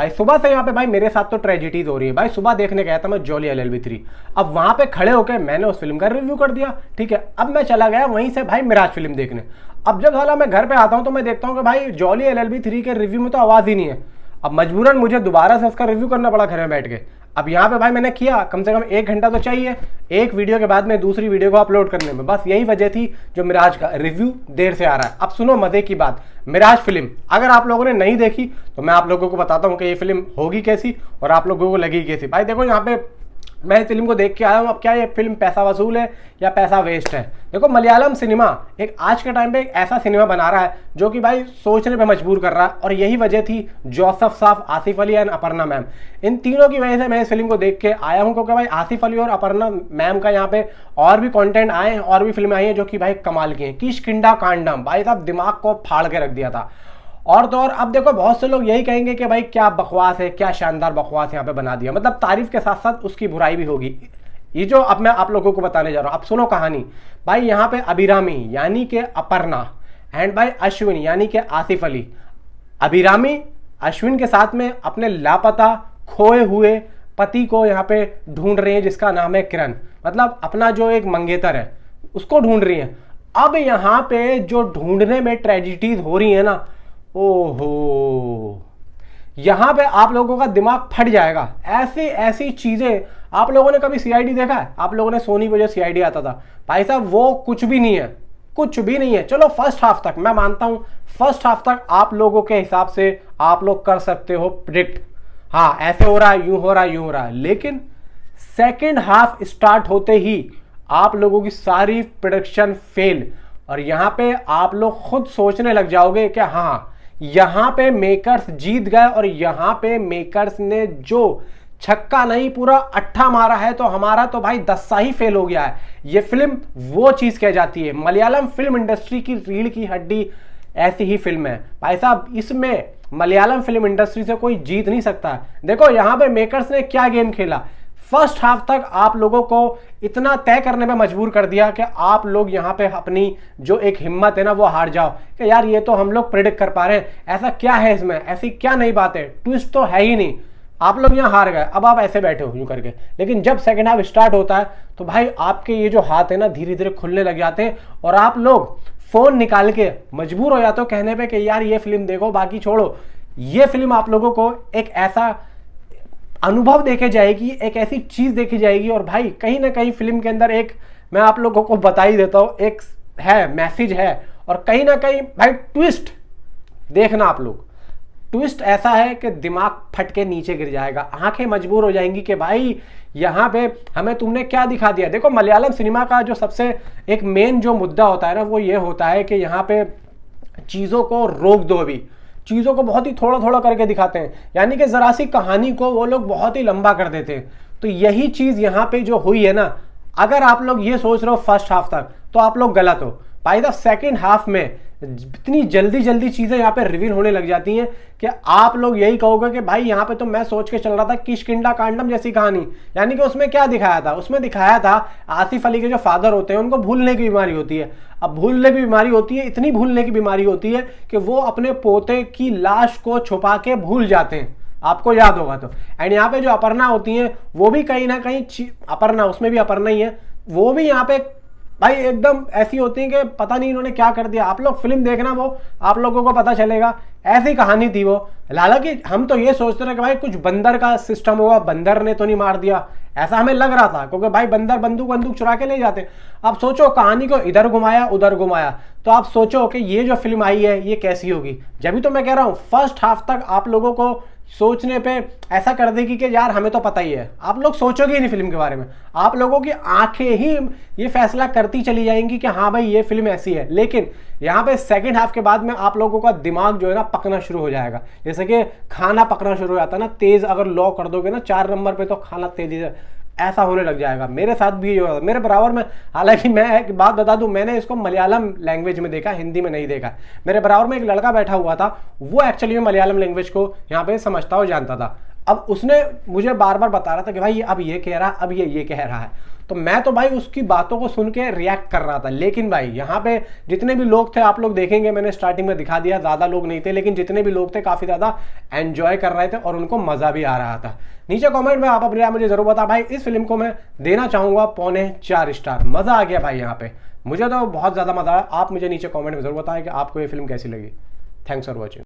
भाई सुबह से यहाँ पे भाई मेरे साथ तो ट्रेजिडीज हो रही है। भाई सुबह देखने गया था मैं जॉली LLB 3, अब वहां पे खड़े होकर मैंने उस फिल्म का रिव्यू कर दिया, ठीक है। अब मैं चला गया वहीं से भाई मिराज फिल्म देखने। अब जब साला मैं घर पे आता हूँ तो मैं देखता हूँ कि भाई जॉली LLB 3 के रिव्यू में तो आवाज ही नहीं है। अब मजबूरन मुझे दोबारा से उसका रिव्यू करना पड़ा घर में बैठ के। अब यहाँ पे भाई मैंने किया, कम से कम 1 घंटा तो चाहिए एक वीडियो के बाद में दूसरी वीडियो को अपलोड करने में। बस यही वजह थी जो मिराज का रिव्यू देर से आ रहा है। अब सुनो मजे की बात, मिराज फिल्म अगर आप लोगों ने नहीं देखी तो मैं आप लोगों को बताता हूँ कि ये फिल्म होगी कैसी और आप लोगों को लगेगी कैसी। भाई देखो यहाँ पे मैं इस फिल्म को देख के आया हूँ, अब क्या ये फिल्म पैसा वसूल है या पैसा वेस्ट है। देखो मलयालम सिनेमा एक आज के टाइम पे एक ऐसा सिनेमा बना रहा है जो कि भाई सोचने पे मजबूर कर रहा है, और यही वजह थी जोसेफ साफ, आसिफ अली एंड अपर्णा मैम, इन तीनों की वजह से मैं इस फिल्म को देख के आया हूँ। क्योंकि भाई आसिफ अली और अपर्णा मैम का यहाँ पे और भी कंटेंट आए हैं, और भी फिल्में आई हैं जो कि भाई कमाल की हैं। किष्किंधा कांडम भाई साहब दिमाग को फाड़ के रख दिया था। और तो और अब देखो बहुत से लोग यही कहेंगे कि भाई क्या बकवास है, क्या शानदार बकवास यहाँ पे बना दिया, मतलब तारीफ के साथ साथ उसकी बुराई भी होगी। ये जो अब मैं आप लोगों को बताने जा रहा हूँ, अब सुनो कहानी। भाई यहाँ पे अभिरामी यानी कि अपर्णा एंड भाई अश्विन यानी कि आसिफ अली, अभिरामी अश्विन के साथ में अपने लापता खोए हुए पति को यहाँ पे ढूंढ रही है जिसका नाम है किरण, मतलब अपना जो एक मंगेतर है उसको ढूंढ रही है। अब यहाँ पे जो ढूंढने में ट्रेजिडीज हो रही है ना, ओहो, यहां पे आप लोगों का दिमाग फट जाएगा। ऐसी ऐसी चीजें, आप लोगों ने कभी CID देखा है? आप लोगों ने सोनी पे जो CID आता था भाई साहब वो कुछ भी नहीं है, कुछ भी नहीं है। चलो फर्स्ट हाफ तक मैं मानता हूं, फर्स्ट हाफ तक आप लोगों के हिसाब से आप लोग कर सकते हो प्रिडिक्ट, हाँ ऐसे हो रहा है, यूं हो रहा है, यूं हो रहा है। लेकिन सेकेंड हाफ स्टार्ट होते ही आप लोगों की सारी प्रोडक्शन फेल, और यहां पे आप लोग खुद सोचने लग जाओगे कि हाँ यहां पे मेकर्स जीत गए, और यहां पे मेकर्स ने जो छक्का नहीं पूरा अट्ठा मारा है तो हमारा तो भाई 10 ही फेल हो गया है। ये फिल्म वो चीज कह जाती है, मलयालम फिल्म इंडस्ट्री की रीढ़ की हड्डी ऐसी ही फिल्म है भाई साहब। इसमें मलयालम फिल्म इंडस्ट्री से कोई जीत नहीं सकता। देखो यहां पे मेकर्स ने क्या गेम खेला, फर्स्ट हाफ तक आप लोगों को इतना तय करने में मजबूर कर दिया कि आप लोग यहाँ पे अपनी जो एक हिम्मत है ना वो हार जाओ कि यार ये तो हम लोग प्रेडिक्ट कर पा रहे हैं, ऐसा क्या है इसमें, ऐसी क्या नई बात है, ट्विस्ट तो है ही नहीं, आप लोग यहाँ हार गए। अब आप ऐसे बैठे हो यूं करके। लेकिन जब सेकेंड हाफ स्टार्ट होता है तो भाई आपके ये जो हाथ है ना धीरे धीरे खुलने लग जाते हैं, और आप लोग फोन निकाल के मजबूर हो जाते हो कहने पर कि यार ये फिल्म देखो, बाकी छोड़ो। ये फिल्म आप लोगों को एक ऐसा अनुभव देखे जाएगी, एक ऐसी चीज देखी जाएगी। और भाई कहीं ना कहीं फिल्म के अंदर एक, मैं आप लोगों को बता ही देता हूं, एक है मैसेज है, और कहीं ना कहीं भाई ट्विस्ट देखना आप लोग, ट्विस्ट ऐसा है कि दिमाग फट के नीचे गिर जाएगा, आंखें मजबूर हो जाएंगी कि भाई यहाँ पे हमें तुमने क्या दिखा दिया। देखो मलयालम सिनेमा का जो सबसे एक मेन जो मुद्दा होता है ना वो ये होता है कि यहाँ पे चीजों को रोक दो, अभी चीजों को बहुत ही थोड़ा थोड़ा करके दिखाते हैं, यानी कि जरा सी कहानी को वो लोग बहुत ही लंबा कर देते हैं। तो यही चीज यहाँ पे जो हुई है ना, अगर आप लोग ये सोच रहे हो फर्स्ट हाफ तक तो आप लोग गलत हो। बाय द सेकेंड हाफ में इतनी जल्दी जल्दी चीजें यहाँ पे रिवील होने लग जाती हैं कि आप लोग यही कहोगे कि भाई यहाँ पे तो मैं सोच के चल रहा था किष्किंधा कांडम जैसी कहानी। यानी कि उसमें क्या दिखाया था, उसमें दिखाया था आसिफ अली के जो फादर होते हैं उनको भूलने की बीमारी होती है। अब भूलने की बीमारी होती है, इतनी भूलने की बीमारी होती है कि वो अपने पोते की लाश को छुपा के भूल जाते हैं, आपको याद होगा तो। एंड यहाँ पे जो अपर्णा होती है वो भी कहीं ना कहीं, अपर्णा उसमें भी अपर्णा ही है, वो भी यहाँ पे भाई एकदम ऐसी होती है कि पता नहीं इन्होंने क्या कर दिया। आप लोग फिल्म देखना, वो आप लोगों को पता चलेगा, ऐसी कहानी थी वो। हालांकि हम तो ये सोचते रहे कि भाई कुछ बंदर का सिस्टम होगा, बंदर ने तो नहीं मार दिया, ऐसा हमें लग रहा था क्योंकि भाई बंदर बंदूक चुरा के ले जाते। अब सोचो कहानी को इधर घुमाया उधर घुमाया, तो आप सोचो कि ये जो फिल्म आई है ये कैसी होगी। जब भी तो मैं कह रहा हूँ फर्स्ट हाफ तक आप लोगों को सोचने पे ऐसा कर देगी कि यार हमें तो पता ही है, आप लोग सोचोगे ही नहीं फिल्म के बारे में, आप लोगों की आंखें ही ये फैसला करती चली जाएंगी कि हाँ भाई ये फिल्म ऐसी है। लेकिन यहाँ पे सेकंड हाफ के बाद में आप लोगों का दिमाग जो है ना पकना शुरू हो जाएगा, जैसे कि खाना पकना शुरू हो जाता है ना, तेज अगर लॉ कर दोगे ना 4 नंबर पे तो खाना तेजी से ऐसा होने लग जाएगा। मेरे साथ भी ये हुआ, मेरे बराबर में। हालांकि मैं एक बात बता दूं, मैंने इसको मलयालम लैंग्वेज में देखा, हिंदी में नहीं देखा। मेरे बराबर में एक लड़का बैठा हुआ था, वो एक्चुअली में मलयालम लैंग्वेज को यहाँ पे समझता और जानता था। अब उसने मुझे बार बार बता रहा था कि भाई अब ये कह रहा, अब ये कह रहा है, तो मैं तो भाई उसकी बातों को सुन के रिएक्ट कर रहा था। लेकिन भाई यहाँ पे जितने भी लोग थे, आप लोग देखेंगे मैंने स्टार्टिंग में दिखा दिया, ज्यादा लोग नहीं थे, लेकिन जितने भी लोग थे काफी ज्यादा एंजॉय कर रहे थे और उनको मजा भी आ रहा था। नीचे कमेंट में आप अपनी राय मुझे जरूर बता। भाई इस फिल्म को मैं देना चाहूंगा 4.25 स्टार। मजा आ गया भाई यहाँ पे, मुझे तो बहुत ज्यादा मजा आया। आप मुझे नीचे कमेंट में जरूर बताएं कि आपको ये फिल्म कैसी लगी। Thanks for watching.